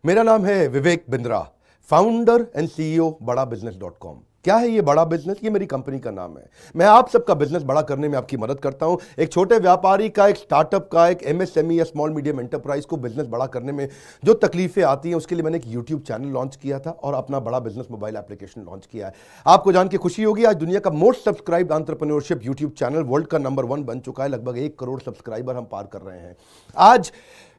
मेरा नाम है Vivek Bindra, founder and CEO बड़ा बिजनेस .com। क्या है ये बड़ा बिजनेस? ये मेरी कंपनी का नाम है। मैं आप सबका बिजनेस बड़ा करने में आपकी मदद करता हूं। एक छोटे व्यापारी का, एक स्टार्टअप का, एक एमएसएमई या स्मॉल मीडियम एंटरप्राइज को बिजनेस बड़ा करने में जो तकलीफें आती हैं, उसके लिए मैंने एक यूट्यूब चैनल लॉन्च किया था और अपना बड़ा बिजनेस मोबाइल एप्लीकेशन लॉन्च किया है। आपको जान के खुशी होगी, आज दुनिया का most subscribe entrepreneurship YouTube channel world का नंबर 1 बन चुका है। लगभग 1 करोड़ सब्सक्राइबर हम पार कर रहे हैं आज।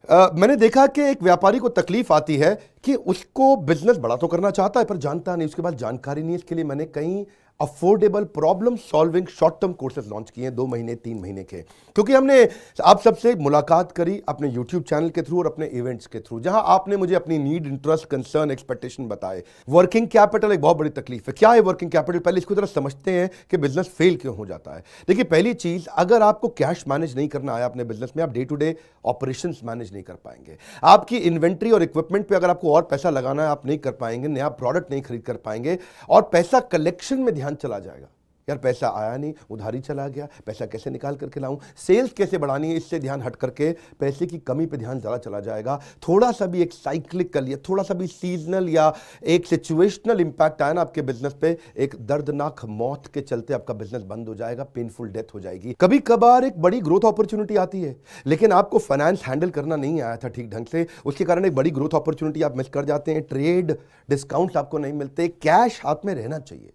मैंने देखा कि एक व्यापारी को तकलीफ आती है कि उसको बिजनेस बड़ा तो करना चाहता है पर जानता नहीं, उसके बाद जानकारी नहीं है। इसके लिए मैंने कई affordable problem solving short term courses launch किए हैं 2 महीने 3 महीने के, क्योंकि हमने आप सबसे मुलाकात करी अपने यूट्यूब चैनल के थ्रू और अपने इवेंट्स के थ्रू, जहां आपने मुझे अपनी नीड, इंटरेस्ट, कंसर्न, एक्सपेक्टेशन बताए। वर्किंग कैपिटल एक बहुत बड़ी तकलीफ है। क्या है वर्किंग कैपिटल? पहले इसको जरा समझते हैं कि बिजनेस फेल क्यों हो जाता है। देखिए, पहली चीज, अगर आपको कैश मैनेज नहीं करना आया अपने बिजनेस में, आप day to day operations manage नहीं कर पाएंगे। आपकी इन्वेंट्री और इक्विपमेंट पे अगर आपको और पैसा लगाना है, आप नहीं कर पाएंगे। नया प्रोडक्ट नहीं खरीद कर पाएंगे और पैसा कलेक्शन में ध्यान चला जाएगा। यार पैसा आया नहीं, उधारी चला गया, पैसा कैसे निकाल करके लाऊं, सेल्स कैसे बढ़ानी है, इससे ध्यान हट करके पैसे की कमी पे ध्यान ज़्यादा चला जाएगा। थोड़ा सा भी एक साइक्लिकल या थोड़ा सा भी सीजनल या एक सिचुएशनल इंपैक्ट आया ना आपके बिजनेस पे, एक दर्दनाक मौत के चलते आपका बिजनेस बंद हो जाएगा, पेनफुल डेथ हो जाएगी। कभी कभार एक बड़ी ग्रोथ अपॉर्चुनिटी आती है, लेकिन आपको फाइनेंस हैंडल करना नहीं आया था ठीक ढंग से, उसके कारण एक बड़ी ग्रोथ अपॉर्चुनिटी आप मिस कर जाते हैं। ट्रेड डिस्काउंट्स आपको नहीं मिलते, कैश हाथ में रहना चाहिए।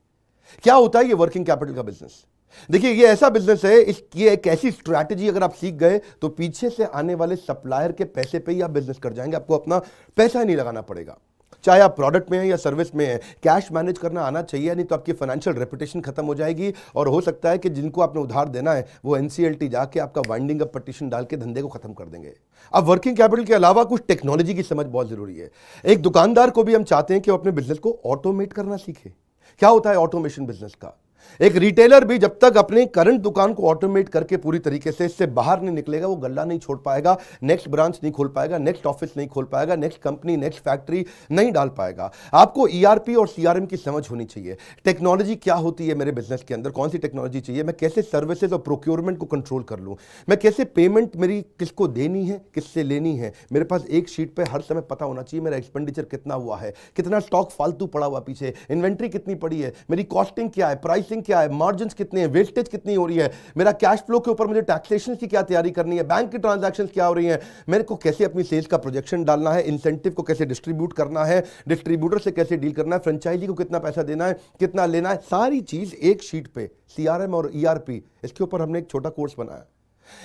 क्या होता है ये वर्किंग कैपिटल का बिजनेस? देखिए, ये ऐसा बिजनेस है, ये एक ऐसी स्ट्रैटेजी अगर आप सीख गए तो पीछे से आने वाले सप्लायर के पैसे पे ही आप बिजनेस कर जाएंगे। आपको अपना पैसा ही नहीं लगाना पड़ेगा, चाहे आप प्रोडक्ट में है या सर्विस में है। कैश मैनेज करना आना चाहिए, नहीं तो आपकी फाइनेंशियल रेपुटेशन खत्म हो जाएगी और हो सकता है कि जिनको आपने उधार देना है वो एनसीएलटी जाके आपका वाइंडिंग अप पटिशन डाल के धंधे को खत्म कर देंगे। अब वर्किंग कैपिटल के अलावा कुछ टेक्नोलॉजी की समझ बहुत जरूरी है। एक दुकानदार को भी हम चाहते हैं कि वो अपने बिजनेस को ऑटोमेट करना सीखे। क्या होता है ऑटोमेशन बिजनेस का? एक रिटेलर भी जब तक अपने करंट दुकान को ऑटोमेट करके पूरी तरीके से इससे बाहर नहीं निकलेगा, वो गल्ला नहीं छोड़ पाएगा, नेक्स्ट ब्रांच नहीं खोल पाएगा, नेक्स्ट ऑफिस नहीं खोल पाएगा, नेक्स्ट कंपनी, नेक्स्ट फैक्ट्री नहीं डाल पाएगा। आपको ईआरपी और सीआरएम की समझ होनी चाहिए। टेक्नोलॉजी क्या होती है मेरे बिजनेस के अंदर, कौन सी टेक्नोलॉजी चाहिए, मैं कैसे सर्विसेज और प्रोक्योरमेंट को कंट्रोल कर लूं, मैं कैसे पेमेंट मेरी किसको देनी है, किससे लेनी है। मेरे पास एक शीट पे हर समय पता होना चाहिए मेरा एक्सपेंडिचर कितना हुआ है, कितना स्टॉक फालतू पड़ा हुआ पीछे, इन्वेंट्री कितनी पड़ी है, मेरी कॉस्टिंग क्या है, प्राइसिंग क्या है, मार्जिन कितने हैं, वेस्टेज कितनी हो रही है, मेरा कैश फ्लो के ऊपर मुझे टैक्सेशन की क्या तैयारी करनी है, बैंक की ट्रांजैक्शंस क्या हो रही हैं, मेरे को कैसे अपनी सेल्स का प्रोजेक्शन डालना है, इंसेंटिव को कैसे डिस्ट्रीब्यूट करना है, डिस्ट्रीब्यूटर से कैसे डील करना है, फ्रेंचाइजी को कितना पैसा देना है, कितना लेना है, सारी चीज एक शीट पे, सीआरएम और ईआरपी। इसके ऊपर हमने एक छोटा कोर्स बनाया,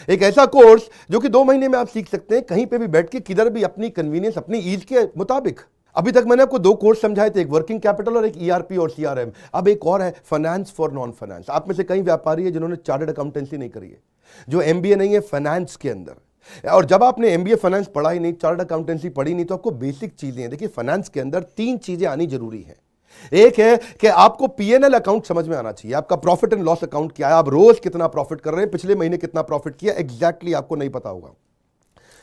एक ऐसा कोर्स जो कि 2 महीने में आप सीख सकते हैं, कहीं पे भी बैठ के, किधर भी, अपनी कन्वीनियंस, अपनी ईज के मुताबिक। अभी तक मैंने आपको 2 कोर्स समझाए थे, एक वर्किंग कैपिटल और एक ईआरपी और सीआरएम। अब एक और है, फाइनेंस फॉर नॉन फाइनेंस। आप में से कई व्यापारी है जिन्होंने चार्टर्ड अकाउंटेंसी नहीं करी है, जो एमबीए नहीं है फाइनेंस के अंदर। और जब आपने एमबीए फाइनेंस पढ़ा ही नहीं, चार्टर्ड अकाउंटेंसी पढ़ी नहीं, तो आपको बेसिक चीजें हैं। देखिए, फाइनेंस के अंदर 3 चीजें आनी जरूरी है। एक है कि आपको पीएनएल अकाउंट समझ में आना चाहिए, आपका प्रॉफिट एंड लॉस अकाउंट क्या है, आप रोज कितना प्रॉफिट कर रहे हैं, पिछले महीने कितना प्रॉफिट किया, एग्जैक्टली आपको नहीं पता होगा।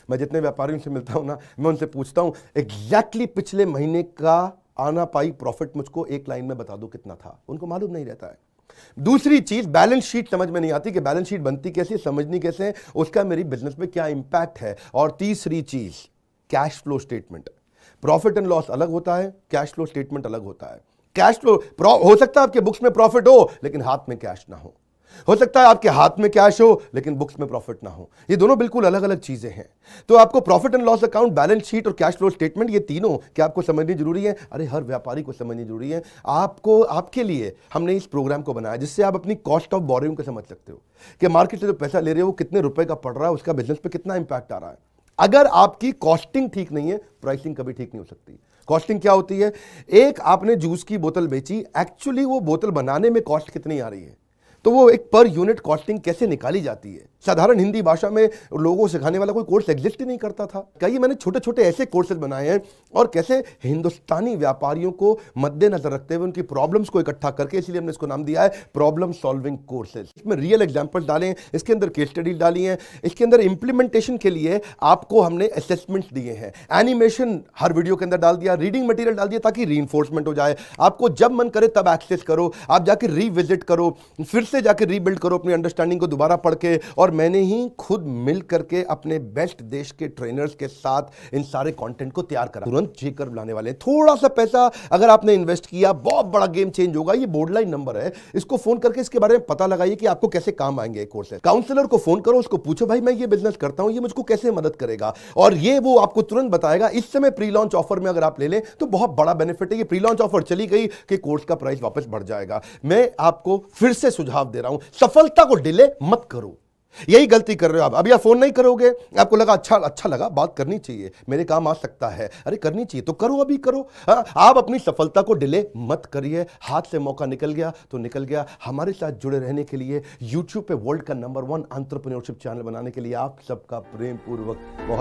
मैं जितने व्यापारियों से मिलता हूं ना, मैं उनसे पूछता हूं एग्जैक्टली पिछले महीने का आना पाई प्रॉफिट मुझको एक लाइन में बता दो कितना था, उनको मालूम नहीं रहता है। दूसरी चीज, बैलेंस शीट समझ में नहीं आती कि बैलेंस शीट बनती कैसे, समझनी कैसे है, उसका मेरी बिजनेस में क्या इंपैक्ट है। और तीसरी चीज, cash flow statement. Profit and loss अलग होता है, कैश फ्लो स्टेटमेंट अलग होता है। कैश फ्लो हो सकता है आपके बुक्स में प्रॉफिट हो लेकिन हाथ में कैश ना हो सकता है आपके हाथ में कैश हो लेकिन बुक्स में प्रॉफिट ना हो। ये दोनों बिल्कुल अलग अलग चीजें हैं। तो आपको profit and loss account, balance sheet और कैश फ्लो स्टेटमेंट, ये तीनों क्या आपको समझनी जरूरी है? अरे हर व्यापारी को समझनी जरूरी है। आपको, आपके लिए हमने इस प्रोग्राम को बनाया जिससे आप अपनी कॉस्ट ऑफ बोरोइंग को समझ सकते हो कि मार्केट से जो पैसा ले रहे हो वो कितने रुपए का पड़ रहा है, उसका बिजनेस पे कितना इंपैक्ट आ रहा है। अगर आपकी कॉस्टिंग ठीक नहीं है, प्राइसिंग कभी ठीक नहीं हो सकती। कॉस्टिंग क्या होती है? एक आपने जूस की बोतल बेची, एक्चुअली वो बोतल बनाने में कॉस्ट कितनी आ रही है, तो वो एक पर यूनिट कॉस्टिंग कैसे निकाली जाती है। साधारण हिंदी भाषा में लोगों को सिखाने वाला कोई कोर्स एग्जिस्ट ही नहीं करता था। कई मैंने छोटे छोटे ऐसे कोर्सेज बनाए हैं और कैसे हिंदुस्तानी व्यापारियों को मद्देनजर रखते हुए उनकी प्रॉब्लम्स को इकट्ठा करके, इसलिए हमने इसको नाम दिया है प्रॉब्लम सॉल्विंग कोर्सेज। इसमें रियल एग्जांपल्स डाले हैं, इसके अंदर केस स्टडी डाली हैं, इसके अंदर इंप्लीमेंटेशन के लिए आपको हमने असेसमेंट्स दिए हैं, एनिमेशन हर वीडियो के अंदर डाल दिया, रीडिंग मटेरियल डाल दिया ताकि रीइंफोर्समेंट हो जाए। आपको जब मन करे तब एक्सेस करो, आप जाके रीविजिट करो, फिर से जाके रीबिल्ड करो अपनी अंडरस्टैंडिंग को दोबारा पढ़ के। और मैंने ही खुद मिल करके अपने बेस्ट देश के ट्रेनर्स के साथ इन सारे कंटेंट को तैयार करा। तुरंत जे कर्व लाने वाले हैं। थोड़ा सा पैसा अगर आपने इन्वेस्ट किया, बहुत बड़ा गेम चेंज होगा। ये बोर्डलाइन नंबर है, इसको फोन करके इसके बारे में पता लगाइए कि आपको कैसे काम आएंगे कोर्सेज। काउंसलर को फोन करो, उसको पूछो भाई मैं ये बिजनेस करता हूं, ये मुझको कैसे मदद करेगा, और ये वो आपको तुरंत बताएगा। इस समय प्री लॉन्च ऑफर में अगर आप ले लें तो बहुत बड़ा बेनिफिट है। ये प्री लॉन्च ऑफर चली गई कि कोर्स का प्राइस वापस बढ़ जाएगा। मैं आपको फिर से सुझाव दे रहा हूं, सफलता को डिले मत करो। यही गलती कर रहे हो आप। अभी आप फोन नहीं करोगे, आपको लगा अच्छा लगा, बात करनी चाहिए, मेरे काम आ सकता है, अरे करनी चाहिए तो करो, अभी करो। आप अपनी सफलता को डिले मत करिए। हाथ से मौका निकल गया तो निकल गया। हमारे साथ जुड़े रहने के लिए, YouTube पे वर्ल्ड का नंबर 1 एंटरप्रेन्योरशिप चैनल बनाने के लिए आप सबका प्रेम पूर्वक बहुत